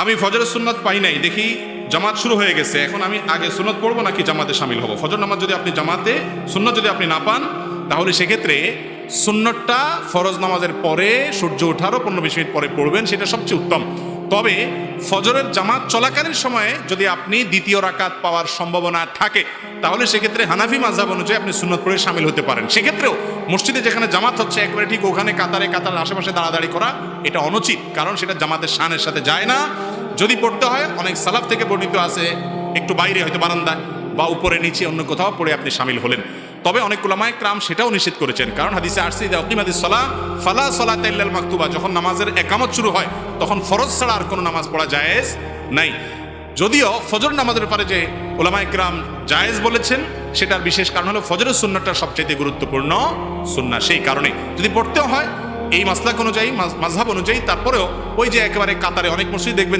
আমি ফজরের সুন্নত পাই নাই, দেখি জামাত শুরু হয়ে গেছে, এখন আমি আগে সুন্নত পড়বো নাকি জামাতে শামিল হব? ফজর নামাজ যদি আপনি জামাতে, সুন্নত যদি আপনি না পান, তাহলে সেক্ষেত্রে সুন্নতটা ফরজ নামাজের পরে সূর্য ওঠারও 15-20 মিনিট পরে পড়বেন, সেটা সবচেয়ে উত্তম। তবে ফজরের জামাত চলাকালীন সময়ে যদি আপনি দ্বিতীয় রাকাত পাওয়ার সম্ভাবনা থাকে, তাহলে সেক্ষেত্রে হানাফি মাযহাব অনুযায়ী আপনি সুন্নত পড়ে শামিল হতে পারেন। সেক্ষেত্রেও মসজিদে যেখানে জামাত হচ্ছে একেবারে ঠিক ওখানে কাতারের আশেপাশে দাঁড়াদাঁড়ি করা এটা অনুচিত, কারণ সেটা জামাতের শানের সাথে যায় না। যদি পড়তে হয়, অনেক সালাফ থেকে বর্ণিত আছে, একটু বাইরে হয়তো বারান্দায় বা উপরে নিচে অন্য কোথাও পড়ে আপনি শামিল হলেন। তবে অনেক উলামায়ে কেরাম সেটাও নিষেধ করেছেন, কারণ হাদিসে আসছে ইযা উকিমাতিস সালাহ ফালা সালাতা ইল্লাল মাকতুবা, যখন নামাজের একামত শুরু হয় তখন ফরজ ছাড়া আর কোনো নামাজ পড়া জায়েজ নাই। যদিও ফজর নামাজের ব্যাপারে যে উলামায়ে কেরাম জায়েজ বলেছেন, সেটার বিশেষ কারণ হলো ফজরের সুন্নাতটা সবচেয়ে গুরুত্বপূর্ণ সুন্নাহ। সেই কারণে যদি পড়তেও হয় এই মাসলাক অনুযায়ী, মাযহাব অনুযায়ী, তারপরেও ওই যে একেবারে কাতারে অনেক মসজিদ দেখবেন